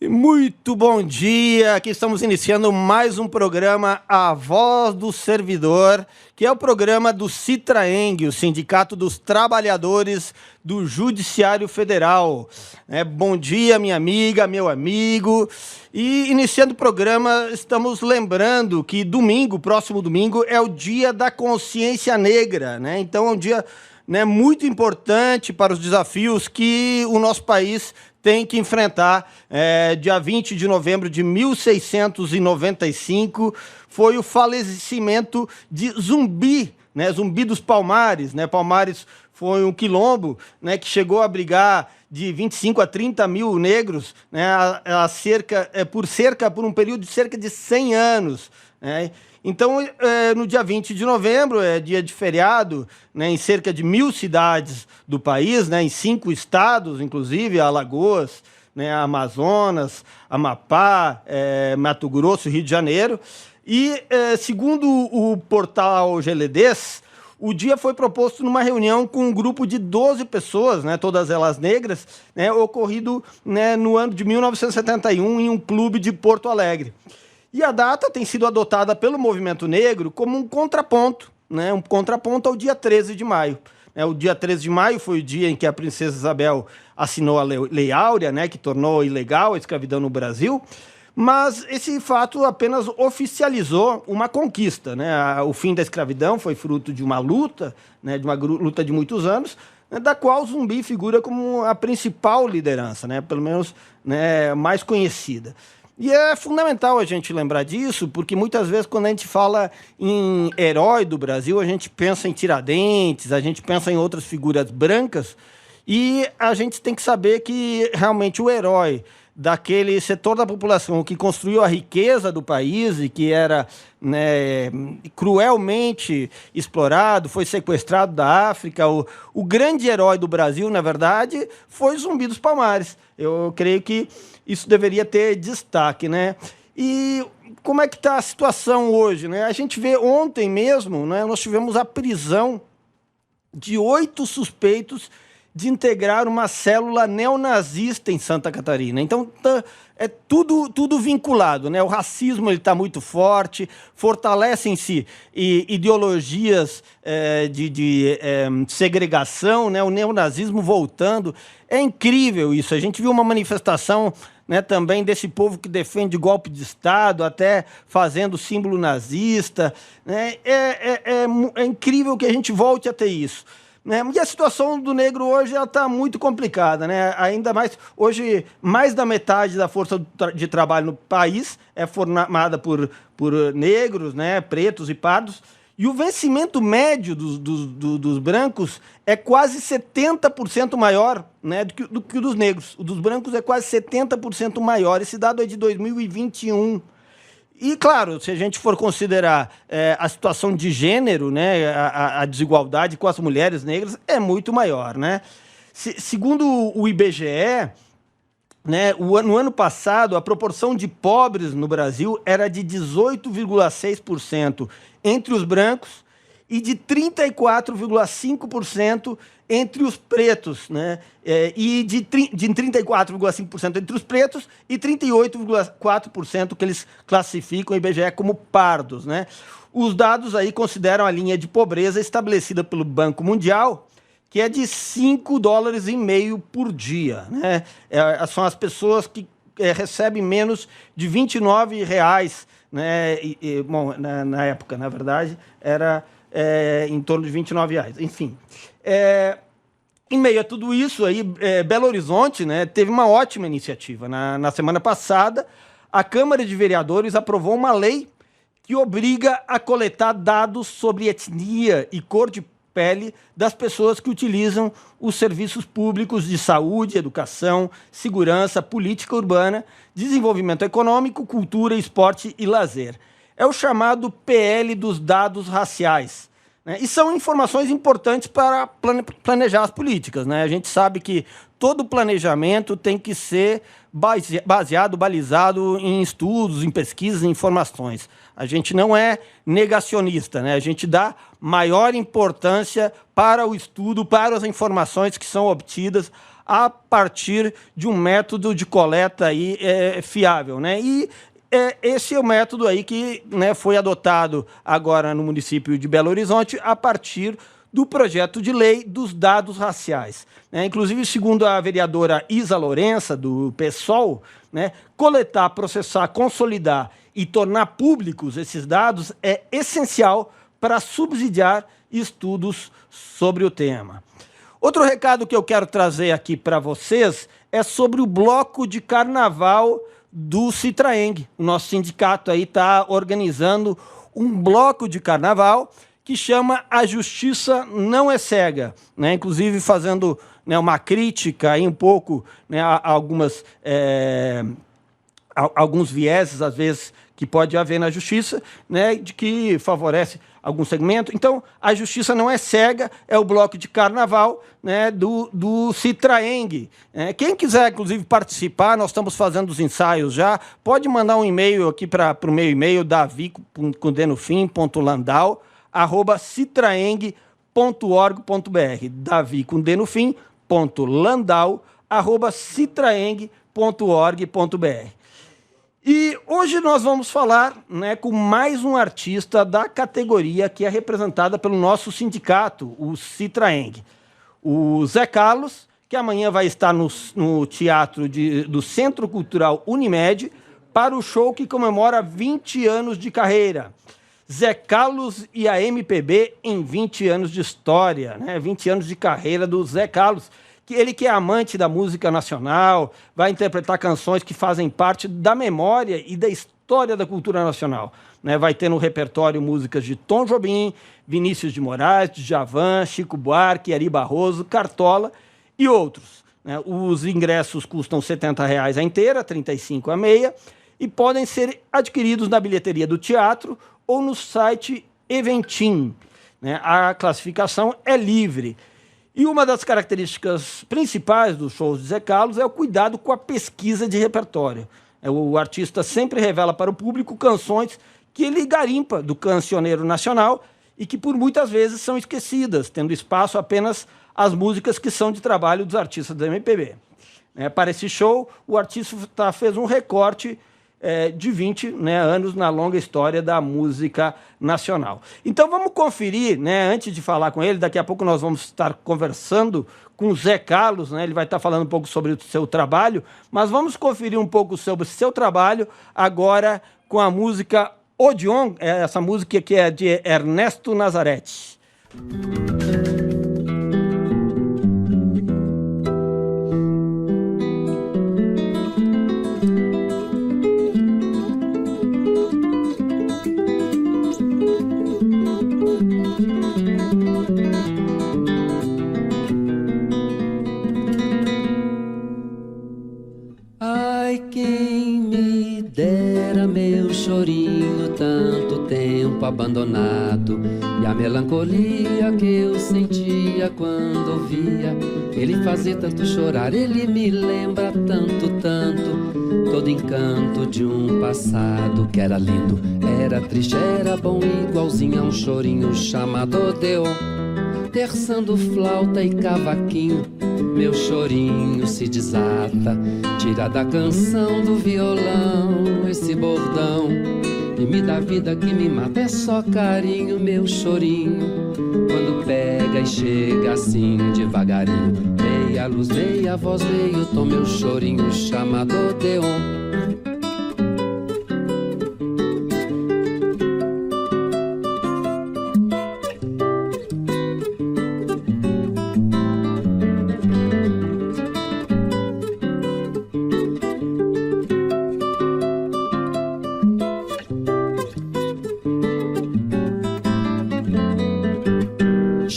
Muito bom dia, aqui estamos iniciando mais um programa A Voz do Servidor, que é o programa do Citraeng, o Sindicato dos Trabalhadores do Judiciário Federal. Bom dia, minha amiga, meu amigo. E iniciando o programa, estamos lembrando que domingo, próximo domingo, é o Dia da Consciência Negra, né? Então é um dia, muito importante para os desafios que o nosso país tem que enfrentar. Dia 20 de novembro de 1695, foi o falecimento de Zumbi, Zumbi dos Palmares. Palmares foi um quilombo, que chegou a abrigar de 25 a 30 mil negros, por um período de cerca de 100 anos. Então, no dia 20 de novembro, é dia de feriado, em cerca de 1.000 cidades do país, em 5 estados, inclusive, Alagoas, Amazonas, Amapá, Mato Grosso, Rio de Janeiro. E, segundo o portal GLDs, o dia foi proposto numa reunião com um grupo de 12 pessoas, todas elas negras, ocorrido no ano de 1971 em um clube de Porto Alegre. E a data tem sido adotada pelo movimento negro como um contraponto ao dia 13 de maio. O dia 13 de maio foi o dia em que a princesa Isabel assinou a Lei Áurea, que tornou ilegal a escravidão no Brasil, mas esse fato apenas oficializou uma conquista. O fim da escravidão foi fruto de uma luta, de muitos anos, da qual Zumbi figura como a principal liderança, pelo menos mais conhecida. E é fundamental a gente lembrar disso, porque muitas vezes quando a gente fala em herói do Brasil, a gente pensa em Tiradentes, a gente pensa em outras figuras brancas, e a gente tem que saber que realmente o herói daquele setor da população que construiu a riqueza do país e que era cruelmente explorado, foi sequestrado da África, o grande herói do Brasil, na verdade, foi Zumbi dos Palmares. Eu creio que isso deveria ter destaque, E como é que está a situação hoje, A gente vê ontem mesmo, nós tivemos a prisão de 8 suspeitos de integrar uma célula neonazista em Santa Catarina. Então, é tudo vinculado, O racismo está muito forte, fortalecem-se ideologias de segregação, o neonazismo voltando. É incrível isso. A gente viu uma manifestação também desse povo que defende golpe de Estado, até fazendo símbolo nazista. É incrível que a gente volte a ter isso. E a situação do negro hoje está muito complicada, Ainda mais, hoje, mais da metade da força de trabalho no país é formada por negros, pretos e pardos, e o vencimento médio dos brancos é quase 70% maior, do que o dos negros. O dos brancos é quase 70% maior. Esse dado é de 2021. E, claro, se a gente for considerar a situação de gênero, a desigualdade com as mulheres negras é muito maior, Segundo o IBGE, no ano passado, a proporção de pobres no Brasil era de 18,6% entre os brancos e de 34,5% entre os pretos, e de 34,5% entre os pretos e 38,4% que eles classificam o IBGE como pardos, Os dados aí consideram a linha de pobreza estabelecida pelo Banco Mundial, que é de $5,50 por dia, São as pessoas que recebem menos de R$29, bom, na época, na verdade, era em torno de R$29. Enfim, em meio a tudo isso, aí, Belo Horizonte teve uma ótima iniciativa. Na semana passada, a Câmara de Vereadores aprovou uma lei que obriga a coletar dados sobre etnia e cor de pele das pessoas que utilizam os serviços públicos de saúde, educação, segurança, política urbana, desenvolvimento econômico, cultura, esporte e lazer. É o chamado PL dos dados raciais. E são informações importantes para planejar as políticas. A gente sabe que todo planejamento tem que ser baseado, balizado em estudos, em pesquisas, em informações. A gente não é negacionista, A gente dá maior importância para o estudo, para as informações que são obtidas a partir de um método de coleta aí, fiável, né? E esse é o método aí que, né, foi adotado agora no município de Belo Horizonte a partir do projeto de lei dos dados raciais. Inclusive, segundo a vereadora Isa Lourença, do PSOL, né, coletar, processar, consolidar e tornar públicos esses dados é essencial para subsidiar estudos sobre o tema. Outro recado que eu quero trazer aqui para vocês é sobre o bloco de carnaval do Citraeng. O nosso sindicato aí está organizando um bloco de carnaval que chama A Justiça Não é Cega, né? Inclusive fazendo, né, uma crítica aí um pouco, né, a alguns vieses, às vezes, que pode haver na justiça, né, de que favorece algum segmento. Então, A Justiça Não é Cega é o bloco de carnaval, né, do Citraeng. Quem quiser, inclusive, participar, nós estamos fazendo os ensaios já, pode mandar um e-mail aqui para o meu e-mail, davi.citraeng.org.br, davi.citraeng.org.br. E hoje nós vamos falar, né, com mais um artista da categoria que é representada pelo nosso sindicato, o Citraeng. O Zé Carlos, que amanhã vai estar no teatro do Centro Cultural Unimed para o show que comemora 20 anos de carreira. Zé Carlos e a MPB em 20 anos de história, né? 20 anos de carreira do Zé Carlos. Ele que é amante da música nacional, vai interpretar canções que fazem parte da memória e da história da cultura nacional, né? Vai ter no repertório músicas de Tom Jobim, Vinícius de Moraes, Djavan, Chico Buarque, Ari Barroso, Cartola e outros, né? Os ingressos custam R$ 70 a inteira, R$ 35 a meia, e podem ser adquiridos na bilheteria do teatro ou no site Eventim, né? A classificação é livre. E uma das características principais dos shows de Zé Carlos é o cuidado com a pesquisa de repertório. O artista sempre revela para o público canções que ele garimpa do cancioneiro nacional e que por muitas vezes são esquecidas, tendo espaço apenas as músicas que são de trabalho dos artistas da MPB. Para esse show, o artista fez um recorte de 20, né, anos na longa história da música nacional. Então vamos conferir, né, antes de falar com ele, daqui a pouco nós vamos estar conversando com o Zé Carlos, né, ele vai estar falando um pouco sobre o seu trabalho, mas vamos conferir um pouco sobre o seu trabalho agora com a música Odeon, essa música que é de Ernesto Nazareth. Tanto tempo abandonado, e a melancolia que eu sentia quando via ele fazer tanto chorar. Ele me lembra tanto, tanto, todo encanto de um passado que era lindo, era triste, era bom, igualzinho a um chorinho chamado Odeon. Terçando flauta e cavaquinho, meu chorinho se desata, tira da canção do violão esse bordão e me dá vida que me mata. É só carinho, meu chorinho, quando pega e chega assim devagarinho. Meia luz, meia voz, meio tom, meu chorinho chamado Odeon.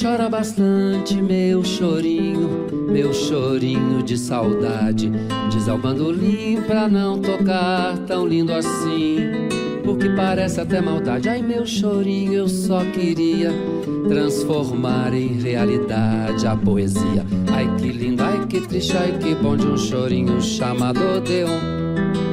Chora bastante meu chorinho de saudade, diz ao bandolim pra não tocar tão lindo assim, porque parece até maldade. Ai meu chorinho, eu só queria transformar em realidade a poesia. Ai que lindo, ai que triste, ai que bom de um chorinho chamado Odeon.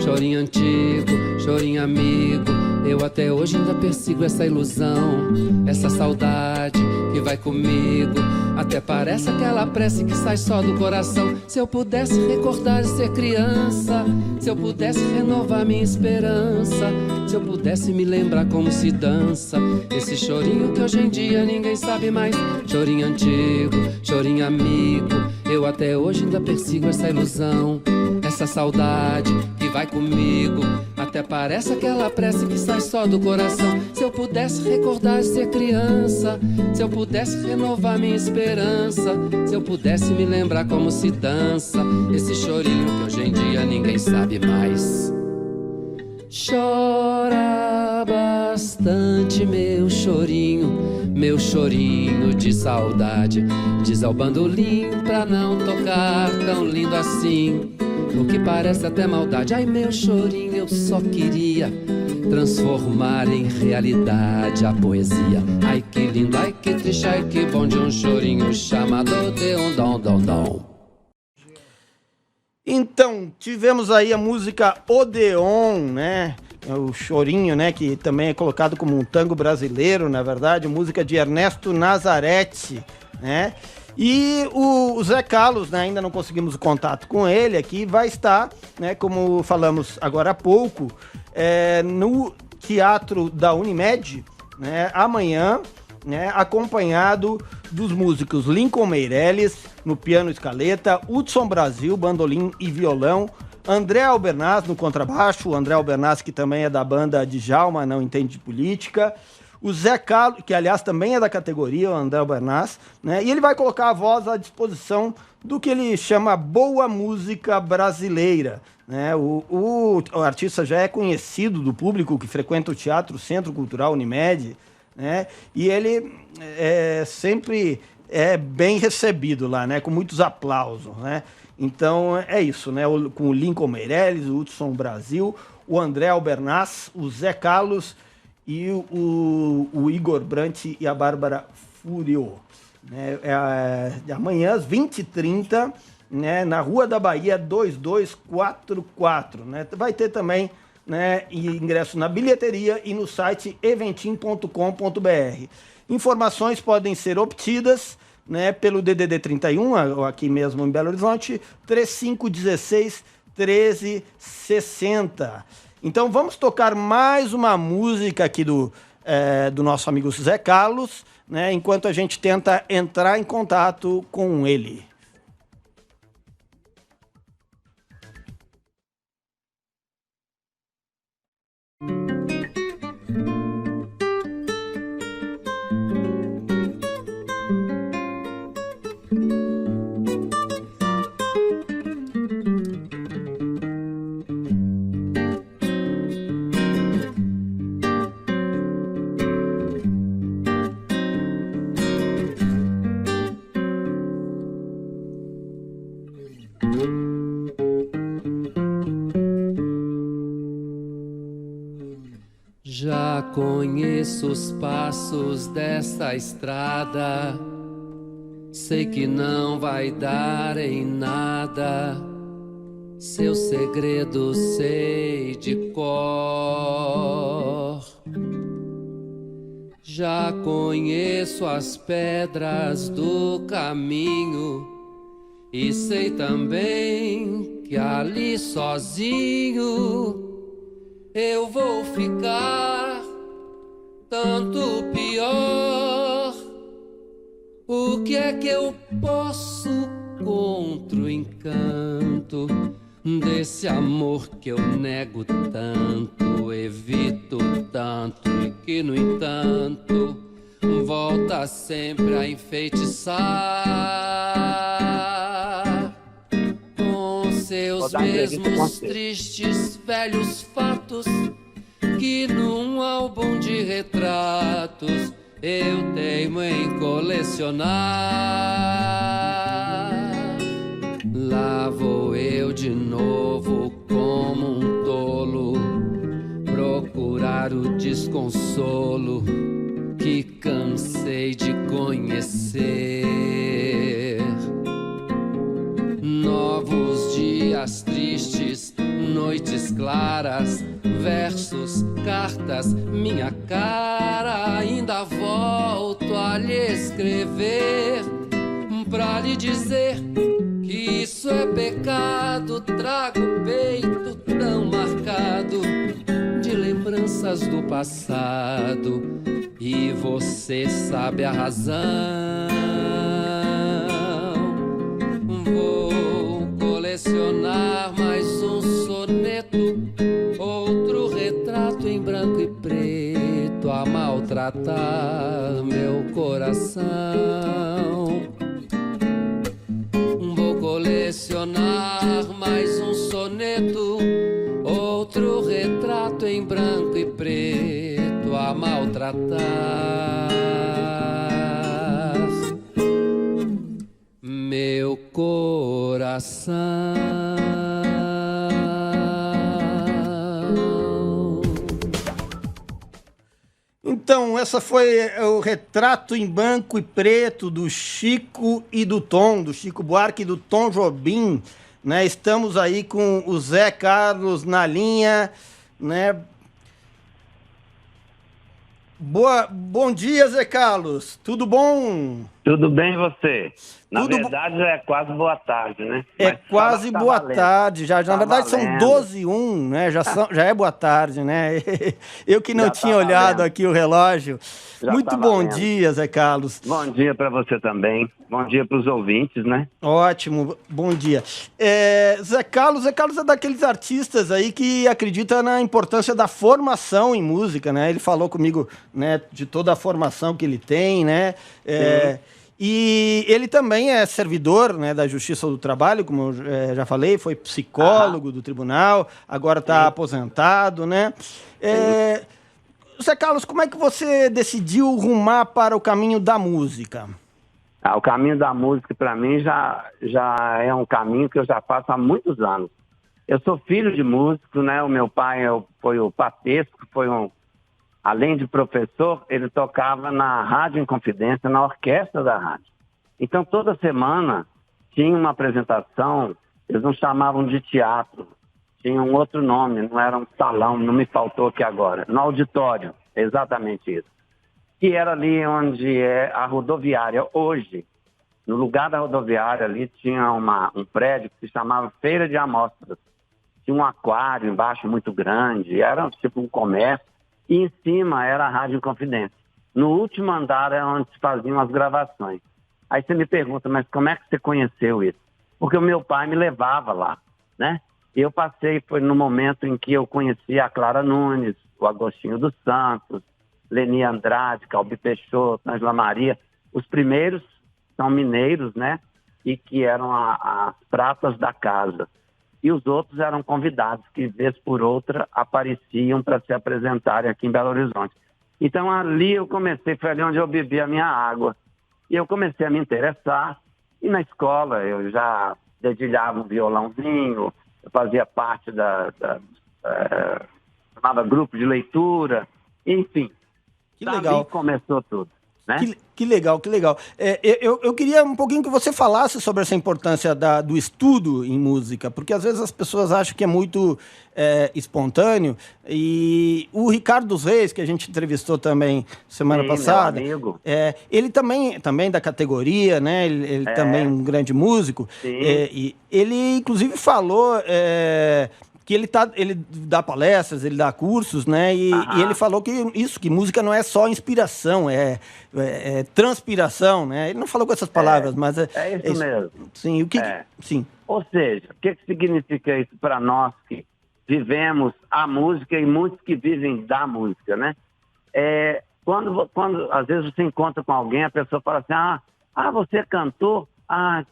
Chorinho antigo, chorinho amigo, eu até hoje ainda persigo essa ilusão, essa saudade que vai comigo. Até parece aquela prece que sai só do coração. Se eu pudesse recordar e ser criança, se eu pudesse renovar minha esperança, se eu pudesse me lembrar como se dança esse chorinho que hoje em dia ninguém sabe mais. Chorinho antigo, chorinho amigo, eu até hoje ainda persigo essa ilusão, essa saudade que vai comigo. Até parece aquela prece que sai só do coração. Se eu pudesse recordar e ser criança, se eu pudesse renovar minha esperança, se eu pudesse me lembrar como se dança esse chorinho que hoje em dia ninguém sabe mais. Chora bastante meu chorinho de saudade. Diz ao bandolim pra não tocar tão lindo assim, o que parece até maldade. Ai meu chorinho, eu só queria transformar em realidade a poesia. Ai que lindo, ai que triste, ai que bom de um chorinho chamado de um dom, dom, dom. Então, tivemos aí a música Odeon, né? O chorinho, né? Que também é colocado como um tango brasileiro, na verdade, música de Ernesto Nazareth, né? E o Zé Carlos, né, ainda não conseguimos o contato com ele aqui, vai estar, né, como falamos agora há pouco, no Teatro da Unimed, né, amanhã, né, acompanhado dos músicos Lincoln Meirelles, no piano escaleta, Hudson Brasil, bandolim e violão, André Albernaz no contrabaixo, o André Albernaz que também é da banda Djalma, Não Entende de Política, o Zé Carlos, que aliás também é da categoria, o André Albernaz, né? E ele vai colocar a voz à disposição do que ele chama boa música brasileira, né? O artista já é conhecido do público que frequenta o Teatro Centro Cultural Unimed, né? E ele sempre é bem recebido lá, né? Com muitos aplausos, né? Então é isso, né? Com o Lincoln Meirelles, o Hudson Brasil, o André Albernaz, o Zé Carlos e o Igor Brandt e a Bárbara Furio, né? Amanhã às 20h30, né? Na Rua da Bahia 2244, né? Vai ter também, né, ingresso na bilheteria e no site eventim.com.br. Informações podem ser obtidas, né, pelo DDD 31, aqui mesmo em Belo Horizonte, 3516 1360. Então vamos tocar mais uma música aqui do nosso amigo Zé Carlos, né, enquanto a gente tenta entrar em contato com ele. Já conheço os passos dessa estrada, sei que não vai dar em nada, seu segredo sei de cor. Já conheço as pedras do caminho e sei também que ali sozinho eu vou ficar tanto pior. O que é que eu posso contra o encanto desse amor que eu nego tanto, evito tanto e que, no entanto, volta sempre a enfeitiçar com seus mesmos tristes velhos fatos que num álbum de retratos eu teimo em colecionar. Lá vou eu de novo como um tolo procurar o desconsolo que cansei de conhecer. Novos dias tristes, noites claras versos, cartas, minha cara. Ainda volto a lhe escrever pra lhe dizer que isso é pecado. Trago o peito tão marcado de lembranças do passado, e você sabe a razão. Vou colecionar mais um soneto, outro retrato em branco e preto a maltratar meu coração. Vou colecionar mais um soneto, outro retrato em branco e preto a maltratar meu coração. Então, essa foi o retrato em branco e preto do Chico e do Tom, do Chico Buarque e do Tom Jobim, né? Estamos aí com o Zé Carlos na linha, né? Bom dia, Zé Carlos. Tudo bom? Tudo bem, você? Na Tudo verdade, é quase boa tarde, né? É Mas quase tá boa valendo. tarde. Já, Tá na verdade, são valendo. 12h01, né? Já é boa tarde, né? Eu que não Já tá tinha olhado valendo. aqui o relógio. Já Muito tá bom valendo. dia, Zé Carlos. Bom dia para você também. Bom dia para os ouvintes, né? Ótimo, bom dia. Zé Carlos é daqueles artistas aí que acredita na importância da formação em música, né? Ele falou comigo, né, de toda a formação que ele tem, né? E ele também é servidor, né, da Justiça do Trabalho, como eu já falei, foi psicólogo do tribunal, agora está aposentado, né? Zé Carlos, como é que você decidiu rumar para o caminho da música? O caminho da música, para mim, já é um caminho que eu já faço há muitos anos. Eu sou filho de músico, né? O meu pai foi o Patesco, além de professor, ele tocava na Rádio Inconfidência, na orquestra da rádio. Então, toda semana tinha uma apresentação, eles não chamavam de teatro, tinha um outro nome, não era um salão, não me faltou aqui agora, no auditório, exatamente isso. Que era ali onde é a rodoviária. Hoje, no lugar da rodoviária ali, tinha um prédio que se chamava Feira de Amostras. Tinha um aquário embaixo muito grande, era tipo um comércio, e em cima era a Rádio Inconfidência. No último andar é onde se faziam as gravações. Aí você me pergunta, mas como é que você conheceu isso? Porque o meu pai me levava lá, né? Eu passei, foi no momento em que eu conheci a Clara Nunes, o Agostinho dos Santos, Leni Andrade, Calbi Peixoto, Ângela Maria. Os primeiros são mineiros, né? E que eram as pratas da casa. E os outros eram convidados que, vez por outra, apareciam para se apresentarem aqui em Belo Horizonte. Então, ali eu comecei, foi ali onde eu bebi a minha água. E eu comecei a me interessar. E na escola eu já dedilhava um violãozinho, eu fazia parte chamava grupo de leitura, enfim. Que legal. Ali começou tudo, né? Que legal, que legal. Eu queria um pouquinho que você falasse sobre essa importância do estudo em música, porque às vezes as pessoas acham que é muito espontâneo, e o Ricardo dos Reis, que a gente entrevistou também semana passada, meu amigo. ele também da categoria, né? Ele também é um grande músico, e ele inclusive falou que ele dá palestras, ele dá cursos, né? E ele falou que música não é só inspiração, é transpiração, né? Ele não falou com essas palavras, mas é isso mesmo. Sim, sim. Ou seja, o que significa isso para nós que vivemos a música e muitos que vivem da música, né? Quando às vezes você encontra com alguém, a pessoa fala assim, você é cantor?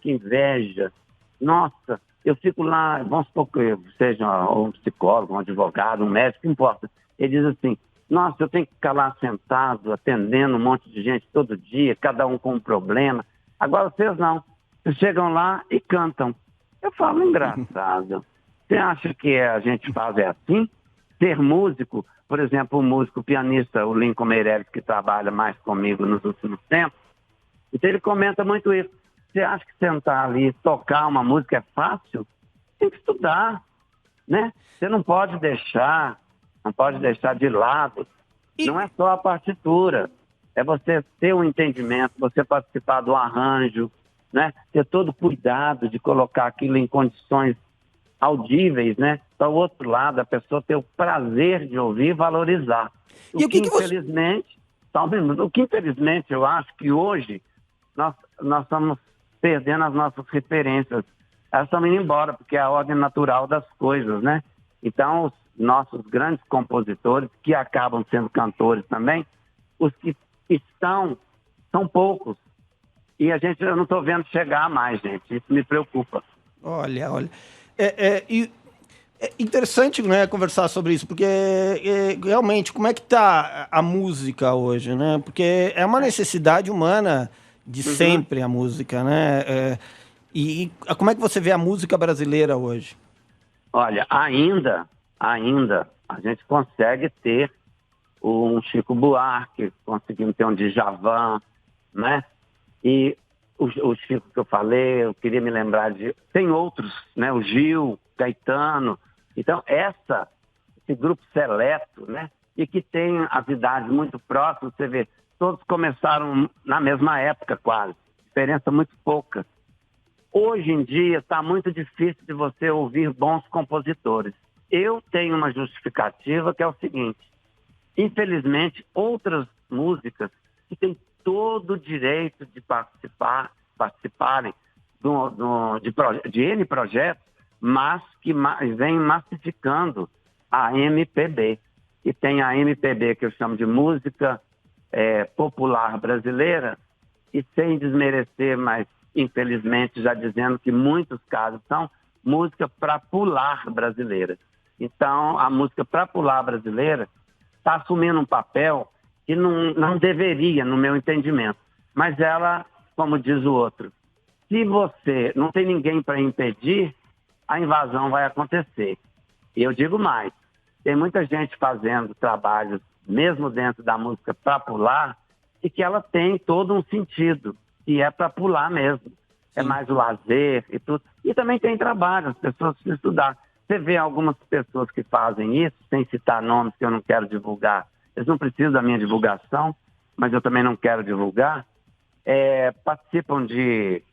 Que inveja! Nossa! Eu fico lá, vamos supor que seja um psicólogo, um advogado, um médico, não importa. Ele diz assim, nossa, eu tenho que ficar lá sentado, atendendo um monte de gente todo dia, cada um com um problema. Agora vocês não. Vocês chegam lá e cantam. Eu falo, engraçado. Você acha que a gente faz assim? Ser músico, por exemplo, o músico pianista, o Lincoln Meirelles, que trabalha mais comigo nos últimos tempos, então ele comenta muito isso. Você acha que sentar ali e tocar uma música é fácil? Tem que estudar, né? Você não pode deixar não pode deixar de lado. Não é só a partitura, é você ter um entendimento, você participar do arranjo, né? Ter todo o cuidado de colocar aquilo em condições audíveis, né? Para o outro lado, a pessoa ter o prazer de ouvir e valorizar. E o que infelizmente, o que infelizmente eu acho que hoje nós estamos perdendo as nossas referências. Elas estão indo embora, porque é a ordem natural das coisas, né? Então, os nossos grandes compositores, que acabam sendo cantores também, os que estão, são poucos. E eu não estou vendo chegar mais, gente. Isso me preocupa. Olha. É interessante, né, conversar sobre isso, porque realmente, como é que está a música hoje, né? Porque é uma necessidade humana de sempre a música, né? E como é que você vê a música brasileira hoje? Olha, ainda a gente consegue ter um Chico Buarque, conseguimos ter um Djavan, né? E o Chico que eu falei, eu queria me lembrar tem outros, né? O Gil, Caetano. Então, esse grupo seleto, né? E que tem as idades muito próximas, você vê, todos começaram na mesma época quase, diferença muito pouca. Hoje em dia está muito difícil de você ouvir bons compositores. Eu tenho uma justificativa que é o seguinte: infelizmente, outras músicas que têm todo o direito de participarem de N projetos, mas que vem massificando a MPB. E tem a MPB, que eu chamo de música popular brasileira, e sem desmerecer, mas infelizmente já dizendo que muitos casos são música popular brasileira. Então, a música popular brasileira está assumindo um papel que não deveria, no meu entendimento. Mas ela, como diz o outro, se você não tem ninguém para impedir, a invasão vai acontecer. E eu digo mais, tem muita gente fazendo trabalhos, mesmo dentro da música popular, e que ela tem todo um sentido, que é para pular mesmo. É mais o lazer e tudo. E também tem trabalho, as pessoas precisam estudar. Você vê algumas pessoas que fazem isso, sem citar nomes que eu não quero divulgar, eles não precisam da minha divulgação, mas eu também não quero divulgar, participam de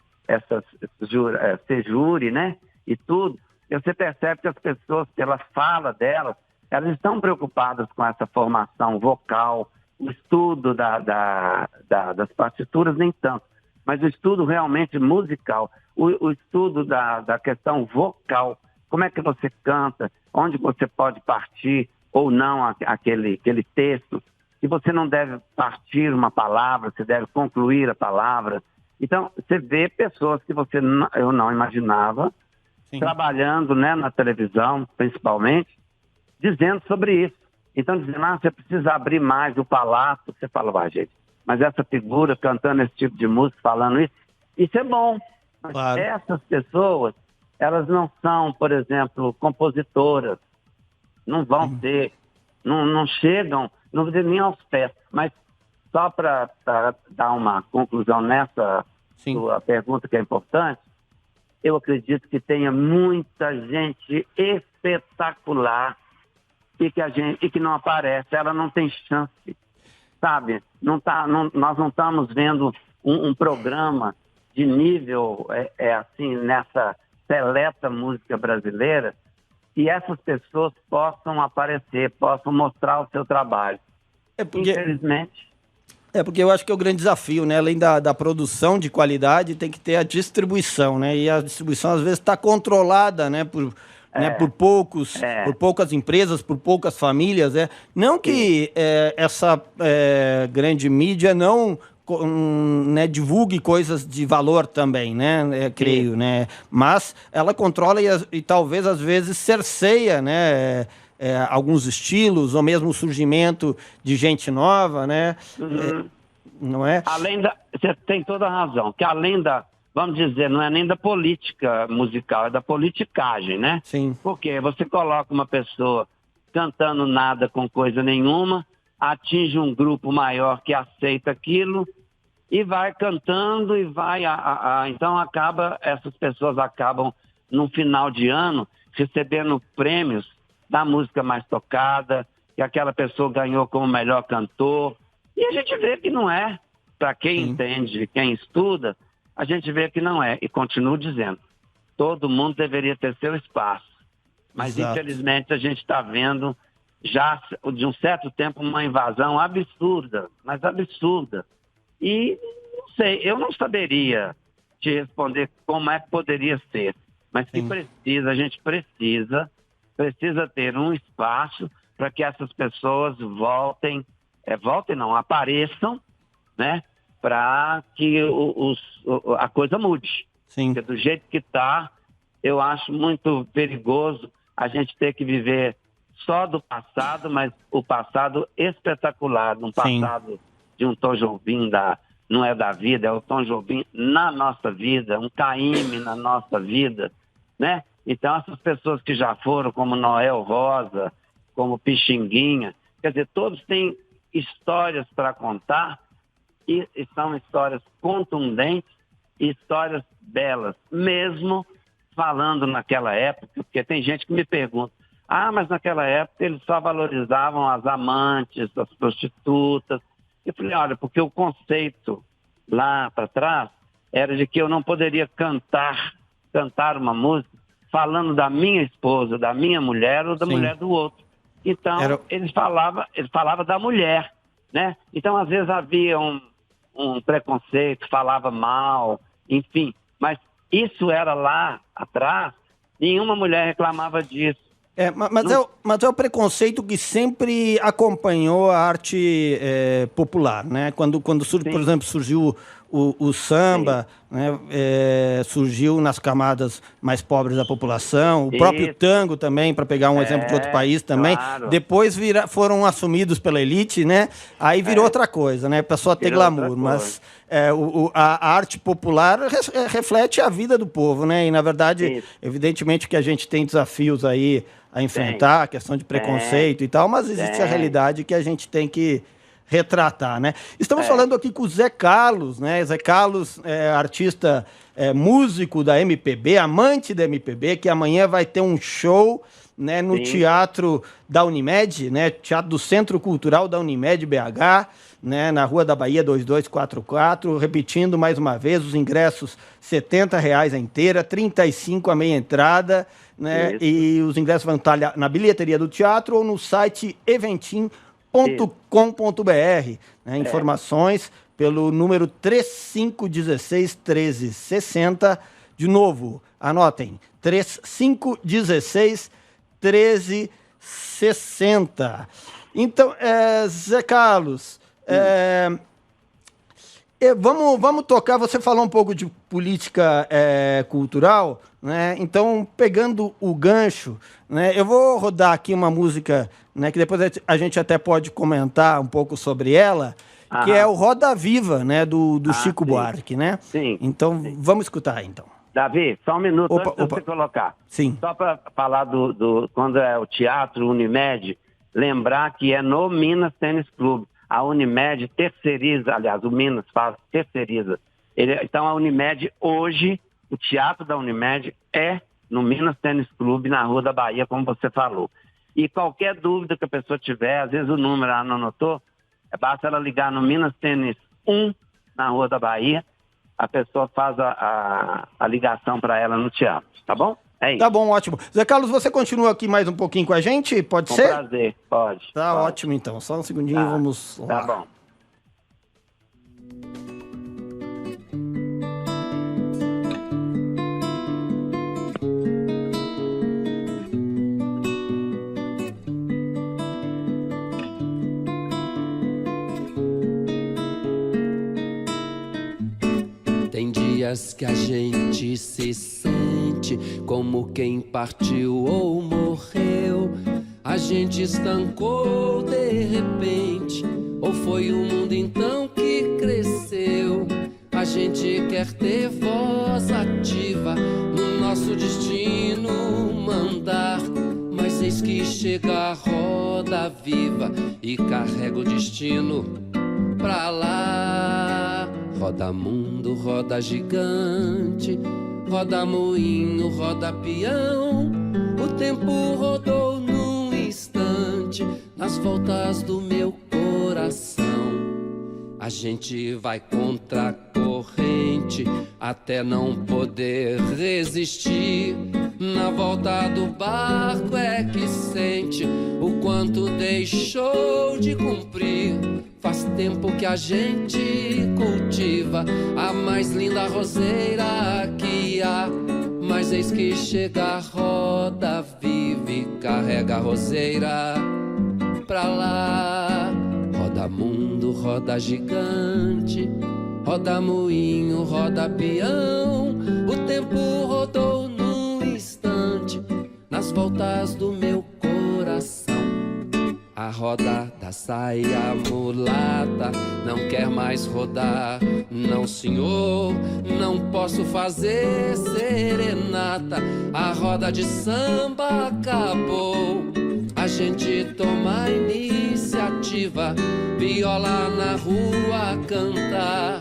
ser júri, né? E tudo. E você percebe que as pessoas, pela fala delas, elas estão preocupadas com essa formação vocal, o estudo das partituras, nem tanto. Mas o estudo realmente musical, o estudo da questão vocal, como é que você canta, onde você pode partir ou não aquele texto, e você não deve partir uma palavra, você deve concluir a palavra. Então, você vê pessoas que eu não imaginava, trabalhando, né, na televisão, principalmente, dizendo sobre isso. Então, dizendo, você precisa abrir mais o palato. Você fala, gente, mas essa figura cantando esse tipo de música, falando isso é bom. Mas claro, essas pessoas, elas não são, por exemplo, compositoras, não vão ser, não chegam, não vou dizer nem aos pés, mas só para dar uma conclusão nessa sua pergunta que é importante, eu acredito que tenha muita gente espetacular e que não aparece, ela não tem chance. Sabe, nós não estamos vendo um programa de nível assim, nessa seleta música brasileira, e essas pessoas possam aparecer, possam mostrar o seu trabalho. Infelizmente. Porque eu acho que é o grande desafio, né? Além da produção de qualidade, tem que ter a distribuição, né? E a distribuição, às vezes, está controlada, né? Por poucas empresas, por poucas famílias. Não que essa grande mídia não divulgue coisas de valor também, né? Creio, né? Mas ela controla e talvez, às vezes, cerceia, né? Alguns estilos, ou mesmo o surgimento de gente nova, né? Não é? Você tem toda a razão, que além vamos dizer, não é nem da política musical, é da politicagem, né? Sim. Porque você coloca uma pessoa cantando nada com coisa nenhuma, atinge um grupo maior que aceita aquilo e vai cantando e vai... Então essas pessoas acabam, no final de ano, recebendo prêmios da música mais tocada, que aquela pessoa ganhou como melhor cantor. E a gente vê que não é. Para quem entende, quem estuda, a gente vê que não é. E continuo dizendo, todo mundo deveria ter seu espaço. Mas, infelizmente, a gente está vendo já de um certo tempo uma invasão absurda, mas absurda. E, não sei, eu não saberia te responder como é que poderia ser. Mas que precisa, a gente precisa ter um espaço para que essas pessoas apareçam, né? Para que a coisa mude. Sim. Porque do jeito que está, eu acho muito perigoso a gente ter que viver só do passado, mas o passado espetacular, um passado de um Tom Jobim, não é da vida, é o Tom Jobim na nossa vida, um Caymmi na nossa vida, né? Então, essas pessoas que já foram, como Noel Rosa, como Pixinguinha, quer dizer, todos têm histórias para contar e são histórias contundentes e histórias belas, mesmo falando naquela época, porque tem gente que me pergunta, mas naquela época eles só valorizavam as amantes, as prostitutas. Eu falei, olha, porque o conceito lá para trás era de que eu não poderia cantar uma música falando da minha esposa, da minha mulher ou da mulher do outro. Então, ele falava da mulher, né? Então, às vezes havia um preconceito, falava mal, enfim. Mas isso era lá atrás, nenhuma mulher reclamava disso. Mas é o preconceito que sempre acompanhou a arte popular, né? Quando por exemplo, surgiu o samba, né? Surgiu nas camadas mais pobres da população, o próprio tango também, para pegar um exemplo de outro país também. Claro. Depois foram assumidos pela elite, né? Aí virou outra coisa, né? Passou a ter glamour, mas a arte popular reflete a vida do povo, né? E, na verdade, evidentemente que a gente tem desafios aí a enfrentar, a questão de preconceito e tal, mas existe a realidade que a gente tem que retratar, né? Estamos falando aqui com o Zé Carlos, né? Zé Carlos é artista, músico da MPB, amante da MPB, que amanhã vai ter um show, né, no Teatro da Unimed, né? Teatro do Centro Cultural da Unimed BH, né, na Rua da Bahia 2244, repetindo mais uma vez, os ingressos R$70 a inteira, R$35 a meia entrada, né? E os ingressos vão estar na bilheteria do teatro ou no site eventim.com.br, né? Informações pelo número 3516-1360. De novo, anotem, 3516-1360. Então, Zé Carlos, vamos tocar, você falou um pouco de política cultural, né? Então, pegando o gancho, né, eu vou rodar aqui uma música, né, que depois a gente até pode comentar um pouco sobre ela, que é o Roda Viva, né, do Chico Buarque, né? Sim. Então, vamos escutar, então. Davi, só um minuto antes de você colocar. Sim. Só para falar quando é o Teatro Unimed, lembrar que é no Minas Tênis Clube. A Unimed terceiriza, aliás, o Minas terceiriza. Então, a Unimed hoje, o Teatro da Unimed é no Minas Tênis Clube, na Rua da Bahia, como você falou. E qualquer dúvida que a pessoa tiver, às vezes o número ela não anotou, basta ela ligar no Minas Tênis 1, na Rua da Bahia, a pessoa faz a ligação para ela no teatro, tá bom? É isso. Tá bom, ótimo. Zé Carlos, você continua aqui mais um pouquinho com a gente? Pode ser? Com prazer, pode. Tá pode. Ótimo, então. Só um segundinho, vamos lá. Tá bom. Tem dias que a gente se sente como quem partiu ou morreu. A gente estancou de repente, ou foi o mundo então que cresceu. A gente quer ter voz ativa no nosso destino mandar, mas eis que chega a roda viva e carrega o destino pra lá. Roda mundo, roda gigante, roda moinho, roda peão. O tempo rodou num instante instante, nas voltas do meu coração. A gente vai contra a corrente até não poder resistir. Na volta do barco é que sente o quanto deixou de cumprir. Faz tempo que a gente cultiva a mais linda roseira que há. Mas eis que chega a roda viva e carrega a roseira pra lá. Roda mundo, roda gigante, roda moinho, roda peão. O tempo rodou num instante, nas voltas do meu coração. A roda da saia mulata não quer mais rodar. Não, senhor, não posso fazer serenata. A roda de samba acabou. A gente toma a iniciativa, viola na rua cantar.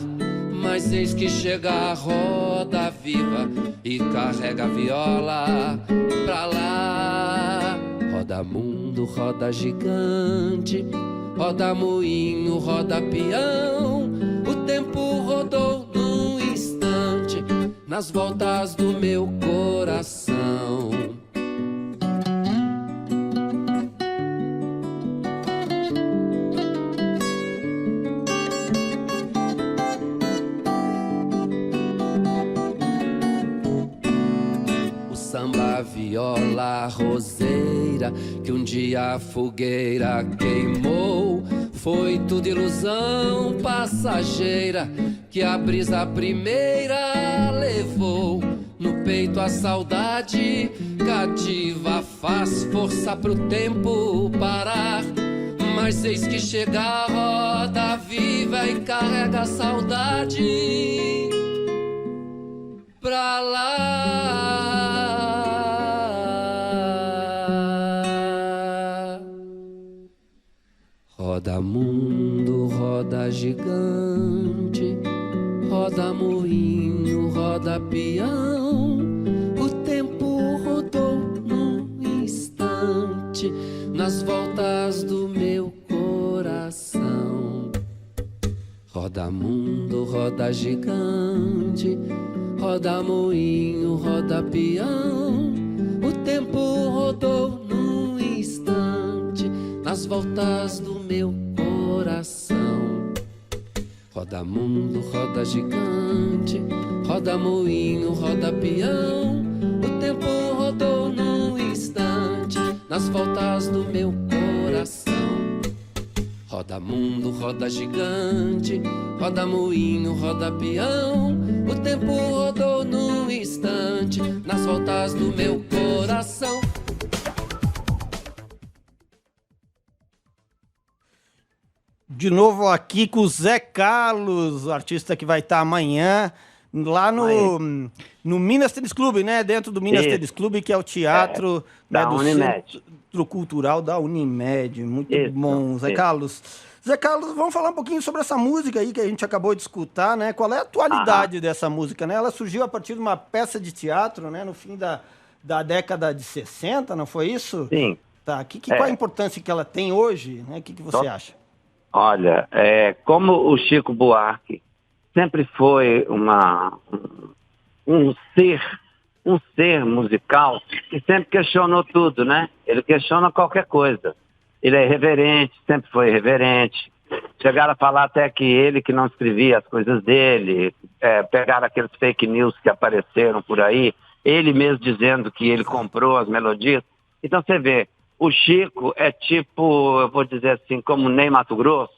Mas eis que chega a roda viva e carrega a viola pra lá. Roda mundo, roda gigante, roda moinho, roda peão. O tempo rodou num instante, nas voltas do meu coração. Samba, viola, roseira, que um dia a fogueira queimou. Foi tudo ilusão passageira, que a brisa primeira levou. No peito a saudade cativa, faz força pro tempo parar. Mas eis que chega a roda viva e carrega a saudade pra lá. Roda mundo, roda gigante, roda moinho, roda peão. O tempo rodou num instante, nas voltas do meu coração. Roda mundo, roda gigante, roda moinho, roda peão. O tempo rodou num instante, nas voltas do meu coração. Roda mundo, roda gigante, roda moinho, roda peão. O tempo rodou num instante, nas voltas do meu coração. Roda mundo, roda gigante, roda moinho, roda peão. O tempo rodou num instante, nas voltas do meu coração. De novo aqui com o Zé Carlos, o artista que vai estar amanhã lá no Minas Tênis Clube, né? Dentro do Minas Tênis Clube, que é o teatro da do Unimed. Centro Cultural da Unimed. Muito Isso, bom, Zé Carlos. Zé Carlos, vamos falar um pouquinho sobre essa música aí que a gente acabou de escutar, né? Qual é a atualidade dessa música, né? Ela surgiu a partir de uma peça de teatro, né? No fim da década de 60, não foi isso? Sim. Tá. Qual a importância que ela tem hoje, né? O que você acha? Olha, como o Chico Buarque sempre foi um ser musical que sempre questionou tudo, né? Ele questiona qualquer coisa. Ele é irreverente, sempre foi irreverente. Chegaram a falar até que ele que não escrevia as coisas dele, pegaram aqueles fake news que apareceram por aí, ele mesmo dizendo que ele comprou as melodias. Então você vê, o Chico é tipo, eu vou dizer assim, como o Ney Matogrosso.